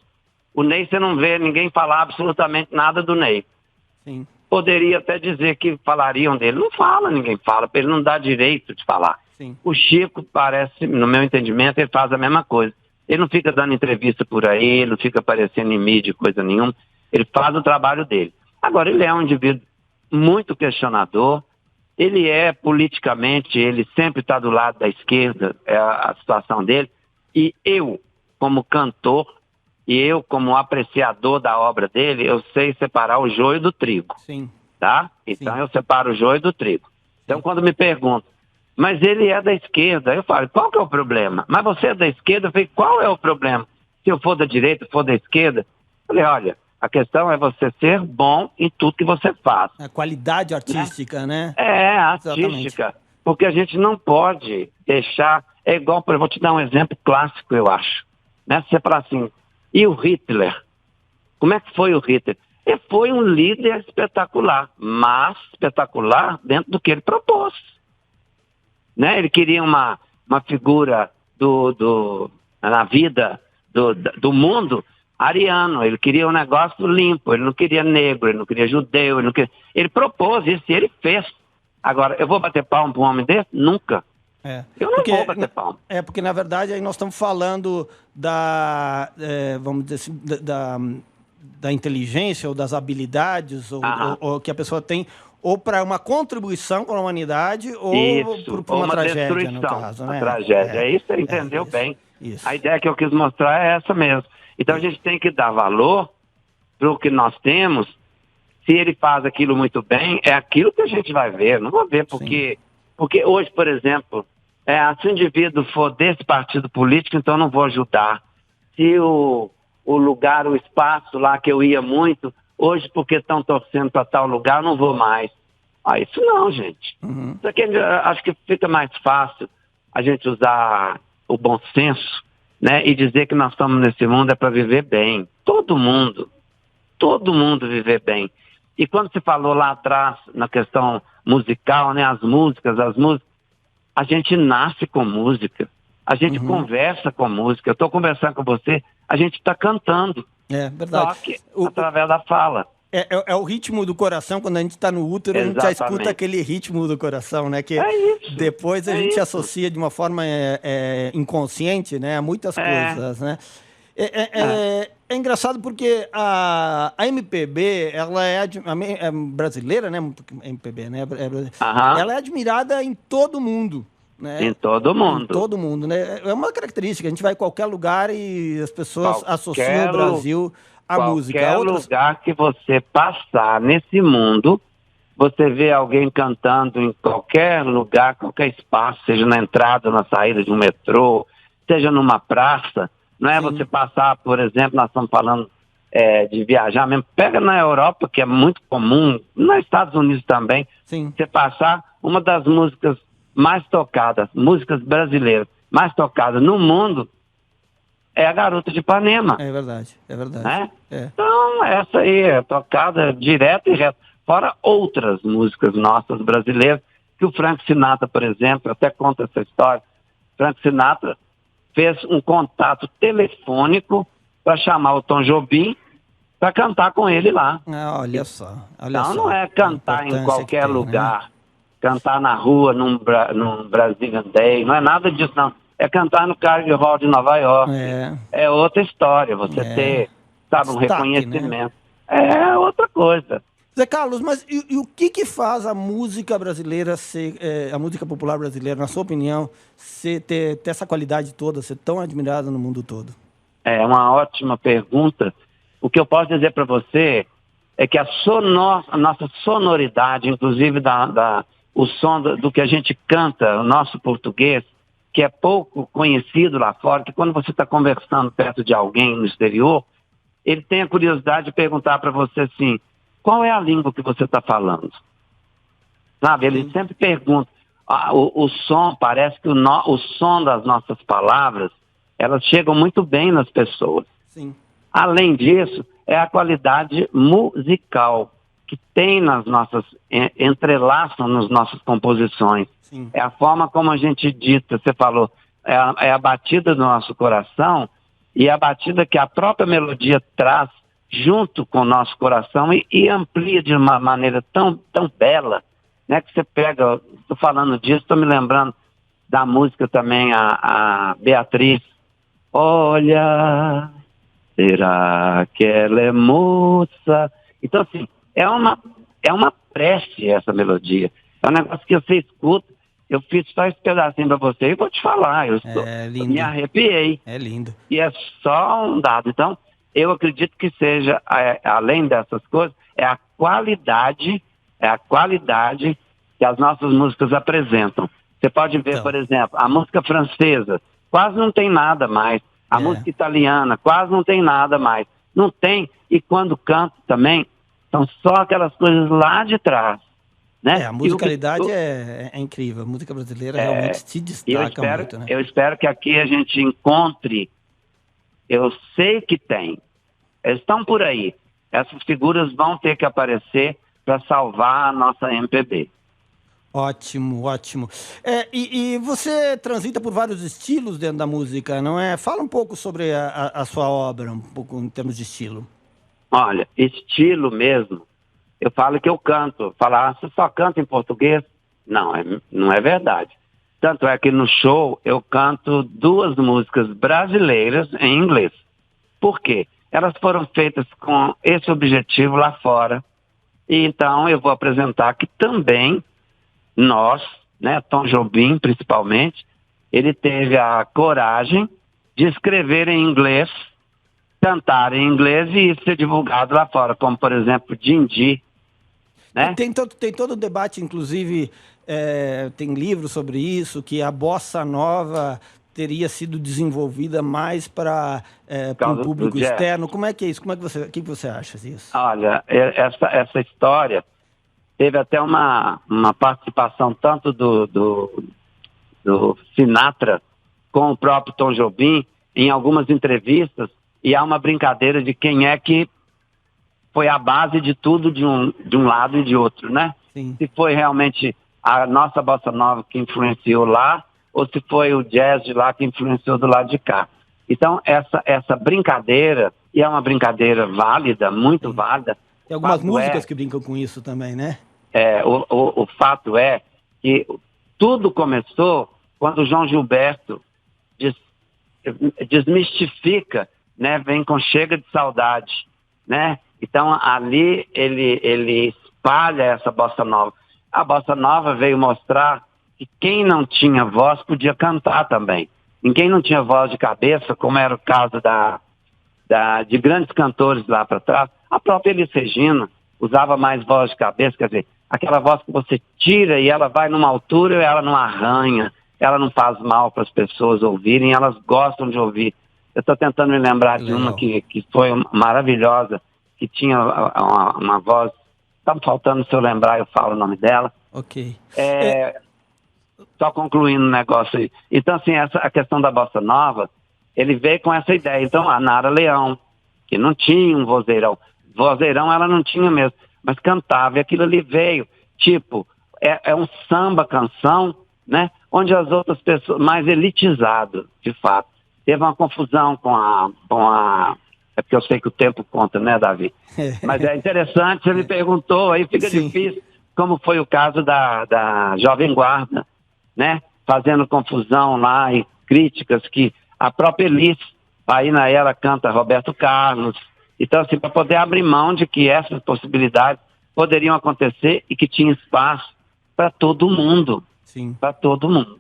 O Ney, você não vê ninguém falar absolutamente nada do Ney. Sim. Poderia até dizer que falariam dele. Não fala, ninguém fala, ele não dá direito de falar. Sim. O Chico parece, no meu entendimento, ele faz a mesma coisa. Ele não fica dando entrevista por aí, ele não fica aparecendo em mídia, coisa nenhuma. Ele faz o trabalho dele. Agora, ele é um indivíduo muito questionador. Ele politicamente, ele sempre está do lado da esquerda, é a situação dele. E eu, como cantor, e eu, como apreciador da obra dele, eu sei separar o joio do trigo. Sim. Tá? Então, Sim. eu separo o joio do trigo. Então, quando me perguntam, mas ele é da esquerda. Eu falo, qual que é o problema? Mas você é da esquerda? Eu falei, qual é o problema? Se eu for da direita, for da esquerda? Eu falei, olha, a questão é você ser bom em tudo que você faz. A qualidade artística, né? É, artística. Exatamente. Porque a gente não pode deixar... É igual, por exemplo, vou te dar um exemplo clássico, eu acho. Né? Você fala assim, e o Hitler? Como é que foi o Hitler? Ele foi um líder espetacular, mas espetacular dentro do que ele propôs. Né? Ele queria uma figura na vida do mundo ariano, ele queria um negócio limpo, ele não queria negro, ele não queria judeu, ele propôs isso e ele fez. Agora, eu vou bater palma para um homem desse? Nunca. Eu não vou bater palma. Porque, na verdade, aí nós estamos falando vamos dizer assim, da inteligência ou das habilidades ou que a pessoa tem ou para uma contribuição para a humanidade ou para uma tragédia, no caso. Né? Uma tragédia, é isso, você entendeu bem. Isso. A ideia que eu quis mostrar é essa mesmo. Então a gente tem que dar valor para o que nós temos. Se ele faz aquilo muito bem, é aquilo que a gente vai ver. Não vou ver porque hoje, por exemplo, se o indivíduo for desse partido político, então eu não vou ajudar. Se o lugar, o espaço lá que eu ia muito, hoje porque estão torcendo para tal lugar, eu não vou mais. Isso não, gente. Isso aqui acho que fica mais fácil a gente usar o bom senso, né, e dizer que nós estamos nesse mundo é para viver bem. Todo mundo viver bem. E quando você falou lá atrás, na questão musical, né, as músicas, a gente nasce com música, a gente conversa com música. Eu estou conversando com você, a gente está cantando. É verdade. Só que através da fala. É o ritmo do coração, quando a gente está no útero, Exatamente. A gente já escuta aquele ritmo do coração, né? Que depois a gente associa de uma forma inconsciente, né, a muitas coisas, né? É engraçado porque a MPB, ela é brasileira, né? MPB, né? Ela é admirada em todo mundo. Né? Em todo mundo. Em todo mundo, né? É uma característica. A gente vai em qualquer lugar e as pessoas associam o Brasil à música. Qualquer lugar que você passar nesse mundo, você vê alguém cantando em qualquer lugar, qualquer espaço, seja na entrada, na saída de um metrô, seja numa praça. Não é você passar, por exemplo, nós estamos falando de viajar mesmo. Pega na Europa, que é muito comum, nos Estados Unidos também, você passar uma das músicas mais tocadas, músicas brasileiras mais tocadas no mundo, é a Garota de Ipanema. É verdade. Né? Então, essa aí é tocada direto e reto. Fora outras músicas nossas brasileiras, que o Frank Sinatra, por exemplo, até conta essa história. Frank Sinatra fez um contato telefônico para chamar o Tom Jobim para cantar com ele lá. Olha só. Então não é cantar em qualquer lugar, né? Cantar na rua, num Brazilian Day, não é nada disso, não. É cantar no Carnegie Hall de Nova York. É outra história, você ter, sabe, um reconhecimento. Né? É outra coisa. Zé Carlos, mas e o que faz a música brasileira a música popular brasileira, na sua opinião, ter essa qualidade toda, ser tão admirada no mundo todo? É uma ótima pergunta. O que eu posso dizer para você é que a nossa sonoridade, inclusive o som do que a gente canta, o nosso português, que é pouco conhecido lá fora, que quando você está conversando perto de alguém no exterior, ele tem a curiosidade de perguntar para você assim, qual é a língua que você está falando? Sabe, ele sempre pergunta. O som, parece que o som das nossas palavras, elas chegam muito bem nas pessoas. Sim. Além disso, é a qualidade musical que tem nas nossas, entrelaçam nas nossas composições. Sim. É a forma como a gente dita, você falou, é a batida do nosso coração e a batida que a própria melodia traz junto com o nosso coração e amplia de uma maneira tão bela, né, que você pega, estou falando disso, estou me lembrando da música também, a Beatriz, olha, será que ela é moça? Então, assim, é uma prece essa melodia, é um negócio que você escuta. Eu fiz só esse pedacinho para você e vou te falar, eu me arrepiei. É lindo. E é só um dado, então, eu acredito que seja, além dessas coisas, é a qualidade que as nossas músicas apresentam. Você pode ver, por exemplo, a música francesa quase não tem nada mais. A música italiana quase não tem nada mais. Não tem, e quando canto também, são só aquelas coisas lá de trás. Né? A musicalidade é incrível. A música brasileira realmente se destaca muito. Né? Eu espero que aqui a gente encontre, eu sei que tem, eles estão por aí. Essas figuras vão ter que aparecer para salvar a nossa MPB. Ótimo, ótimo. E você transita por vários estilos dentro da música, não é? Fala um pouco sobre a sua obra, um pouco em termos de estilo. Olha, estilo mesmo, eu falo que eu canto. Falar, você só canta em português? Não, não é verdade. Tanto é que no show eu canto 2 músicas brasileiras em inglês. Por quê? Elas foram feitas com esse objetivo lá fora. E então eu vou apresentar que também nós, né, Tom Jobim principalmente, ele teve a coragem de escrever em inglês, cantar em inglês e isso ser divulgado lá fora, como por exemplo Dindi. Né? Tem todo o debate, inclusive tem livros sobre isso, que a bossa nova teria sido desenvolvida mais para um público externo. Como é que é isso? O que você acha disso? Olha, essa história teve até uma participação tanto do Sinatra com o próprio Tom Jobim em algumas entrevistas, e há uma brincadeira de quem é que foi a base de tudo de um lado e de outro, né? Sim. Se foi realmente a nossa bossa nova que influenciou lá, ou se foi o jazz de lá que influenciou do lado de cá. Então, essa brincadeira, e é uma brincadeira válida, muito válida. Tem algumas músicas que brincam com isso também, né? O fato é que tudo começou quando o João Gilberto desmistifica, né? Vem com Chega de Saudade, né? Então, ali ele espalha essa bossa nova. A bossa nova veio mostrar que quem não tinha voz podia cantar também. E quem não tinha voz de cabeça, como era o caso de grandes cantores lá para trás, a própria Elis Regina usava mais voz de cabeça, quer dizer, aquela voz que você tira e ela vai numa altura e ela não arranha, ela não faz mal para as pessoas ouvirem, elas gostam de ouvir. Eu estou tentando me lembrar de uma que foi maravilhosa, que tinha uma voz, está faltando, se eu lembrar eu falo o nome dela. Ok. Só concluindo o negócio aí. Então, assim, a questão da bossa nova, ele veio com essa ideia. Então, a Nara Leão, que não tinha um vozeirão. Vozeirão ela não tinha mesmo, mas cantava, e aquilo ali veio. Tipo, é um samba-canção, né? Onde as outras pessoas, mais elitizado, de fato. Teve uma confusão com a é porque eu sei que o tempo conta, né, Davi? Mas é interessante, você me perguntou, aí fica difícil, como foi o caso da Jovem Guarda, né? Fazendo confusão lá e críticas que a própria Elis, aí na ela canta Roberto Carlos. Então, assim, para poder abrir mão de que essas possibilidades poderiam acontecer e que tinha espaço para todo mundo. Sim. Para todo mundo.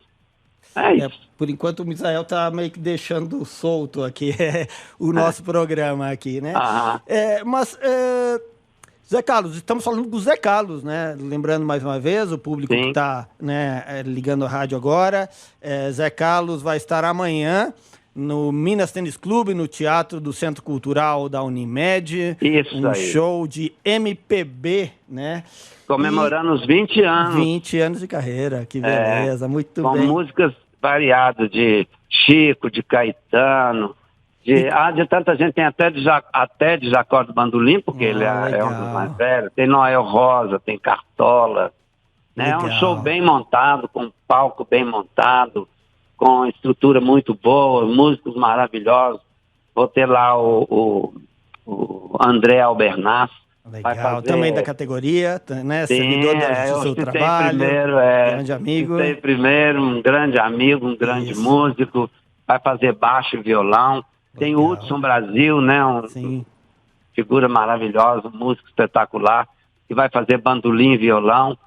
É isso. Por enquanto o Misael está meio que deixando solto aqui o nosso programa aqui, né? Mas, Zé Carlos, estamos falando do Zé Carlos, né? Lembrando mais uma vez, o público que está, né, ligando a rádio agora, Zé Carlos vai estar amanhã no Minas Tênis Clube, no Teatro do Centro Cultural da Unimed. Isso aí. Show de MPB, né? Comemorando os 20 anos. 20 anos de carreira, que beleza, muito com bem. Com músicas variadas, de Chico, de Caetano, de tanta gente, tem até de Jacó do Bandolim, porque ele é um dos mais velhos, tem Noel Rosa, tem Cartola, né? É um show bem montado, com um palco bem montado, com estrutura muito boa, músicos maravilhosos. Vou ter lá o André Albernaz. Legal, também da categoria, né? Servidor do seu trabalho, grande amigo. Primeiro, um grande amigo, um grande músico, vai fazer baixo e violão. Legal. Tem o Hudson Brasil, né? Figura maravilhosa, um músico espetacular, que vai fazer bandolim e violão.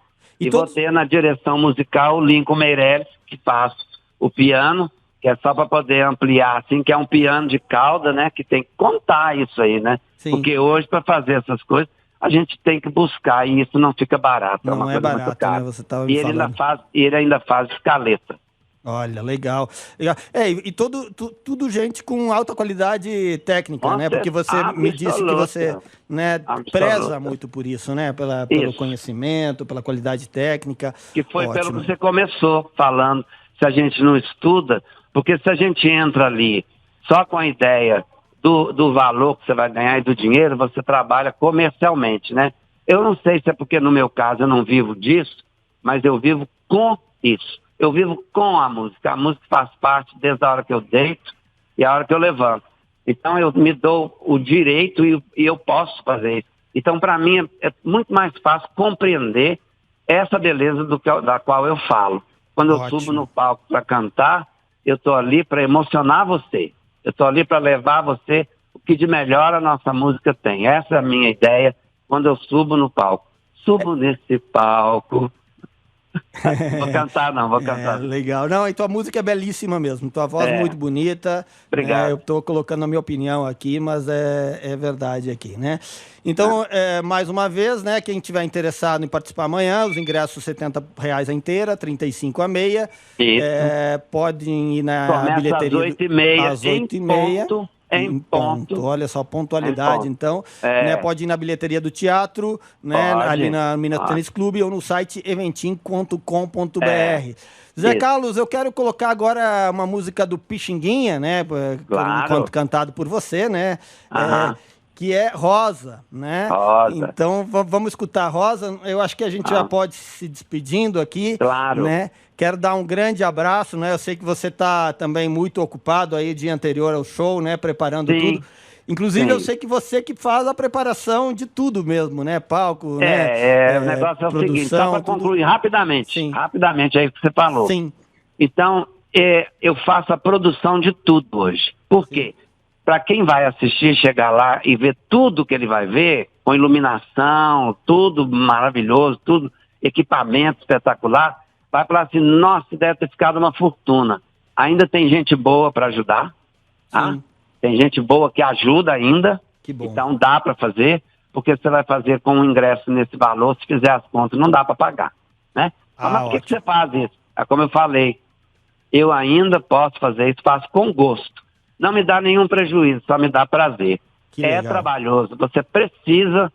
E vou ter na direção musical o Lincoln Meirelles, que faz o piano, que é só para poder ampliar, assim, que é um piano de cauda, né? Que tem que contar isso aí, né? Sim. Porque hoje, para fazer essas coisas, a gente tem que buscar, e isso não fica barato. Não é uma é coisa muito barato, cara. né? Você estava E me falando. ele ainda faz escaleta. Olha, legal. Legal. E tudo gente com alta qualidade técnica, né? Porque você me disse que você, né, preza muito por isso, né? Pelo conhecimento, pela qualidade técnica. Que foi pelo que você começou falando, se a gente não estuda, porque se a gente entra ali só com a ideia do valor que você vai ganhar e do dinheiro, você trabalha comercialmente, né? Eu não sei se é porque no meu caso eu não vivo disso, mas eu vivo com isso. Eu vivo com a música faz parte desde a hora que eu deito e a hora que eu levanto. Então eu me dou o direito e eu posso fazer isso. Então para mim é muito mais fácil compreender essa beleza da qual eu falo. Quando eu subo no palco para cantar, eu estou ali para emocionar você. Eu estou ali para levar a você o que de melhor a nossa música tem. Essa é a minha ideia quando eu subo no palco. Subo nesse palco. Vou cantar. Legal. Não, e tua música é belíssima mesmo. Tua voz muito bonita. Obrigado. Eu estou colocando a minha opinião aqui, mas é verdade aqui, né? Então, mais uma vez, né? Quem tiver interessado em participar amanhã, os ingressos R$70 a inteira, 35 a meia. Isso. Podem ir na Começa bilheteria às 8h30. Em ponto. Olha só, pontualidade, então. Né, pode ir na bilheteria do teatro, né, ali na Minas Tênis Clube ou no site eventim.com.br. Zé Carlos, eu quero colocar agora uma música do Pixinguinha, né? Claro. Cantado por você, né? Que é Rosa, né? Rosa. Então, vamos escutar Rosa. Eu acho que a gente já pode se despedindo aqui. Claro. Né? Quero dar um grande abraço, né? Eu sei que você está também muito ocupado aí dia anterior ao show, né? Preparando tudo. Inclusive, eu sei que você que faz a preparação de tudo mesmo, né? Palco, né? O negócio é o seguinte, só para concluir rapidamente. Rapidamente, aí que você falou. Sim. Então, eu faço a produção de tudo hoje. Por quê? Para quem vai assistir, chegar lá e ver tudo que ele vai ver, com iluminação, tudo maravilhoso, tudo, equipamento espetacular, vai falar assim, nossa, deve ter ficado uma fortuna. Ainda tem gente boa para ajudar, tá? Tem gente boa que ajuda ainda, que bom. Então dá para fazer, porque você vai fazer com um ingresso nesse valor, se fizer as contas, não dá para pagar, né? Mas por que você faz isso? É como eu falei, eu ainda posso fazer isso, faço com gosto. Não me dá nenhum prejuízo, só me dá prazer. É trabalhoso, você precisa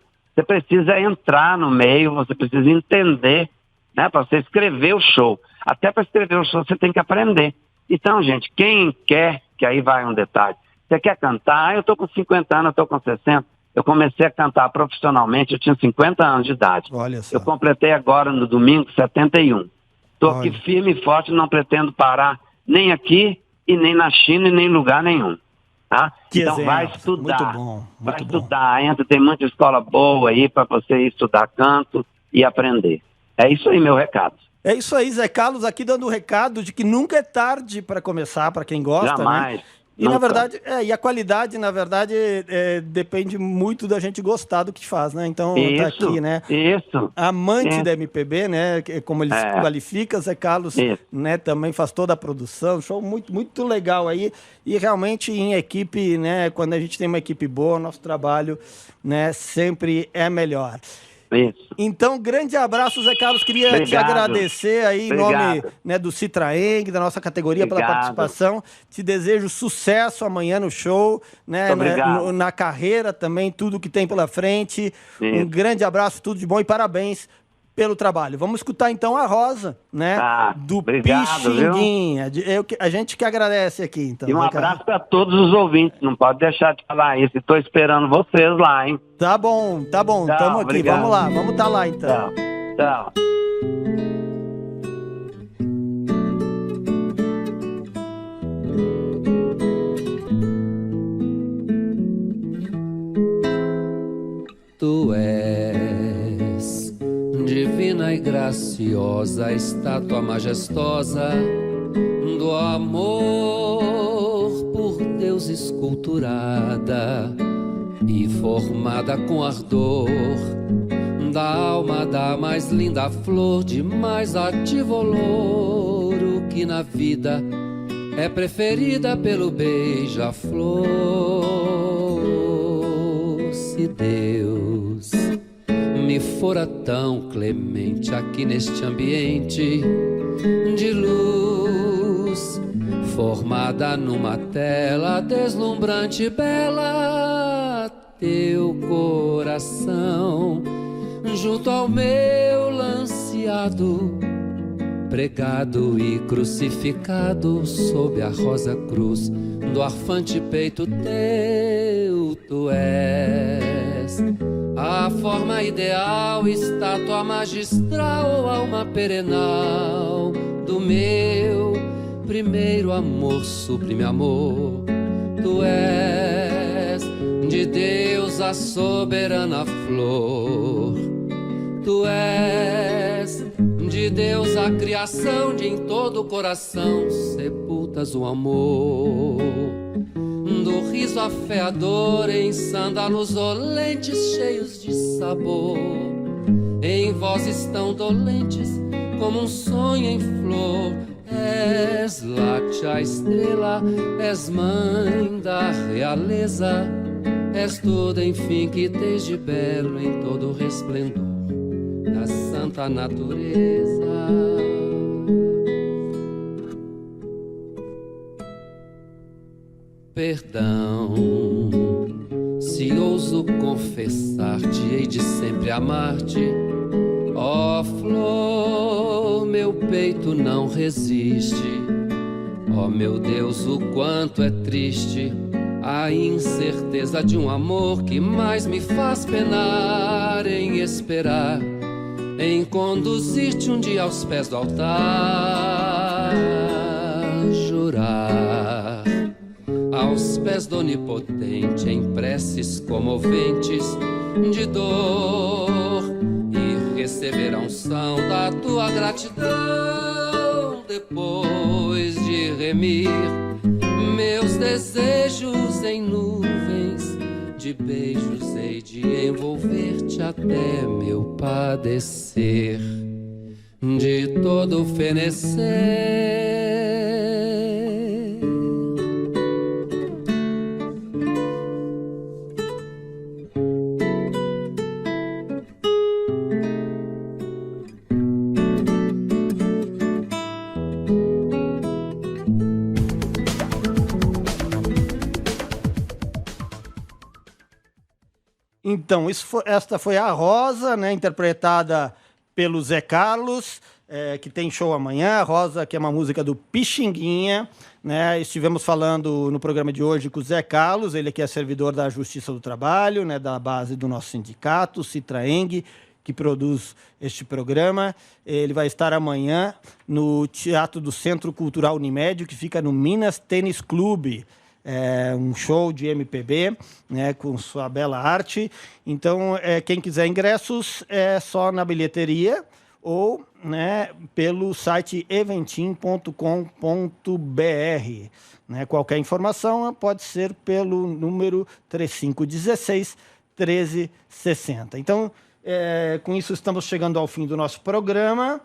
entrar no meio, você precisa entender, né, para você escrever o show. Até para escrever o show você tem que aprender. Então, gente, quem quer, que aí vai um detalhe, você quer cantar? Eu estou com 50 anos, eu estou com 60. Eu comecei a cantar profissionalmente, eu tinha 50 anos de idade. Olha só. Eu completei agora no domingo 71. Estou aqui firme e forte, não pretendo parar nem aqui e nem na China e nem em lugar nenhum. Tá? Então exemplo. Vai estudar. Muito bom. Vai estudar. Tem muita escola boa aí para você estudar canto e aprender. É isso aí, meu recado. É isso aí, Zé Carlos, aqui dando o recado de que nunca é tarde para começar, para quem gosta. Jamais. Né? E na verdade, e a qualidade, na verdade, depende muito da gente gostar do que faz, né? Então, tá aqui, né? Isso. Amante da MPB, né? Como ele se qualifica, Zé Carlos, né? Também faz toda a produção, show muito, muito legal aí. E realmente em equipe, né? Quando a gente tem uma equipe boa, nosso trabalho, né? Sempre é melhor. Isso. Então, grande abraço, Zé Carlos. Queria te agradecer aí em nome, né, do Citraeng, da nossa categoria, pela participação. Te desejo sucesso amanhã no show, né, na carreira também, tudo que tem pela frente. Isso. Um grande abraço, tudo de bom e parabéns pelo trabalho. Vamos escutar então a Rosa, né, do Pixinguinha. A gente que agradece aqui, então. E um abraço para todos os ouvintes, não pode deixar de falar isso. Estou esperando vocês lá, hein? Tá bom. Estamos aqui, obrigado. Vamos lá, vamos estar lá então. Tchau. Tu és divina e graciosa, estátua majestosa do amor por Deus esculturada e formada com ardor da alma da mais linda flor, de mais ativo louro que na vida é preferida pelo beija-flor. Se Deus me fora tão clemente aqui neste ambiente de luz, formada numa tela deslumbrante e bela, teu coração junto ao meu lanceado, pregado e crucificado sob a rosa cruz do arfante peito teu. Tu és a forma ideal, estátua magistral, alma perenal do meu primeiro amor, sublime amor. Tu és de Deus a soberana flor. Tu és de Deus a criação, de em todo o coração sepultas o amor. Do riso afeador em sândalos olentes cheios de sabor, em vozes tão dolentes como um sonho em flor. És láctea a estrela, és mãe da realeza, és tudo enfim que tens de belo em todo o resplendor da santa natureza. Perdão, se ouso confessar-te, hei de sempre amar-te. Ó flor, meu peito não resiste. Ó meu Deus, o quanto é triste a incerteza de um amor que mais me faz penar em esperar, em conduzir-te um dia aos pés do altar, jurar aos pés do Onipotente em preces comoventes de dor, e receber a unção da tua gratidão depois de remir meus desejos em nuvens de beijos. Hei de envolver-te até meu padecer de todo fenecer. Então, esta foi a Rosa, né, interpretada pelo Zé Carlos, que tem show amanhã. A Rosa, que é uma música do Pixinguinha, né? Estivemos falando no programa de hoje com o Zé Carlos, ele que é servidor da Justiça do Trabalho, né, da base do nosso sindicato, Citraeng, que produz este programa. Ele vai estar amanhã no Teatro do Centro Cultural Unimed, que fica no Minas Tênis Clube. Um show de MPB, né, com sua bela arte. Então, quem quiser ingressos, é só na bilheteria ou, né, pelo site eventim.com.br. Né, qualquer informação pode ser pelo número 3516-1360. Então, com isso, estamos chegando ao fim do nosso programa.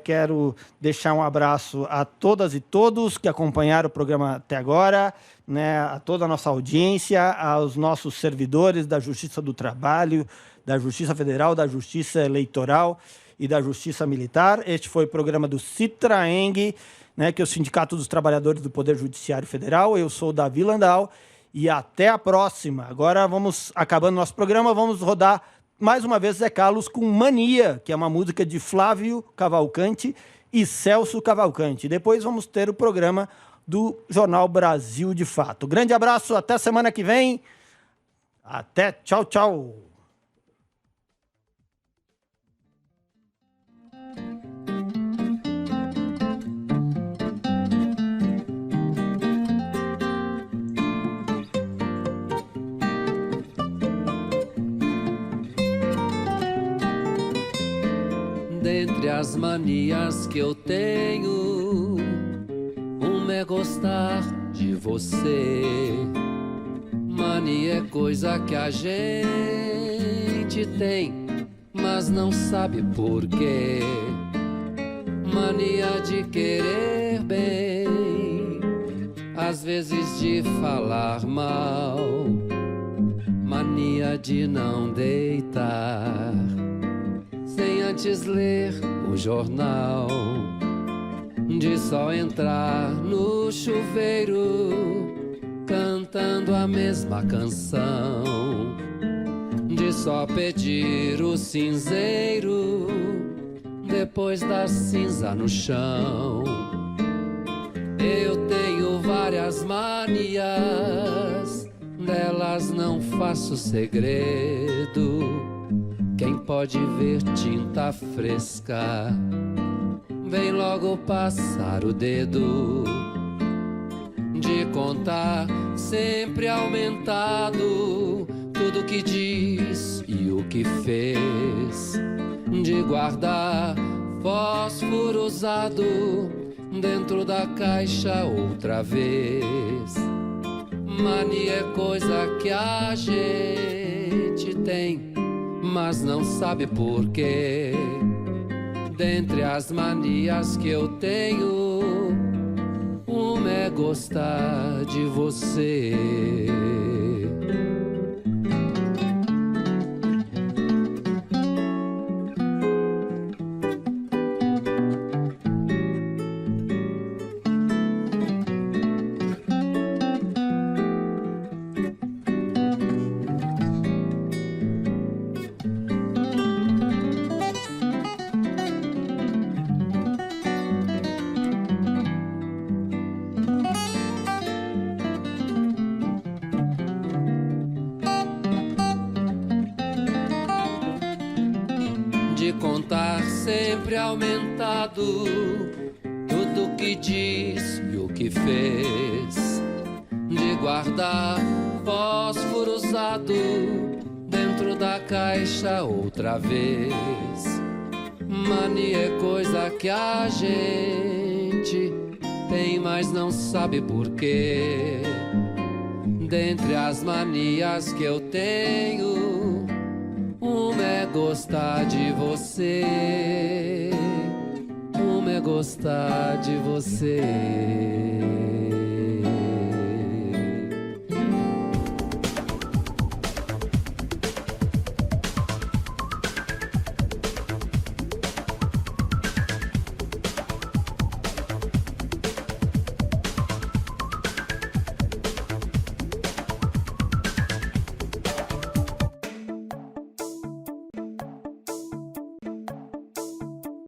Quero deixar um abraço a todas e todos que acompanharam o programa até agora, né, a toda a nossa audiência, aos nossos servidores da Justiça do Trabalho, da Justiça Federal, da Justiça Eleitoral e da Justiça Militar. Este foi o programa do Citraeng, né, que é o Sindicato dos Trabalhadores do Poder Judiciário Federal. Eu sou o Davi Landau e até a próxima. Agora vamos, acabando nosso programa, vamos rodar mais uma vez Zé Carlos com Mania, que é uma música de Flávio Cavalcante e Celso Cavalcante. Depois vamos ter o programa do Jornal Brasil de Fato. Grande abraço, até semana que vem. Até, tchau, tchau. Dentre as manias que eu tenho, uma é gostar de você. Mania é coisa que a gente tem, mas não sabe por quê. Mania de querer bem, às vezes de falar mal. Mania mania de não deitar sem antes ler o jornal, de só entrar no chuveiro cantando a mesma canção, de só pedir o cinzeiro depois da cinza no chão. Eu tenho várias manias, delas não faço segredo. Quem pode ver tinta fresca, vem logo passar o dedo. De contar sempre aumentado tudo que diz e o que fez, de guardar fósforo usado dentro da caixa outra vez. Mania é coisa que a gente tem, mas não sabe por quê. Dentre as manias que eu tenho, uma é gostar de você. Sempre aumentado tudo que diz e o que fez, de guardar fósforo usado dentro da caixa outra vez. Mania é coisa que a gente tem, mas não sabe por quê. Dentre as manias que eu tenho, uma é gostar de você, uma é gostar de você.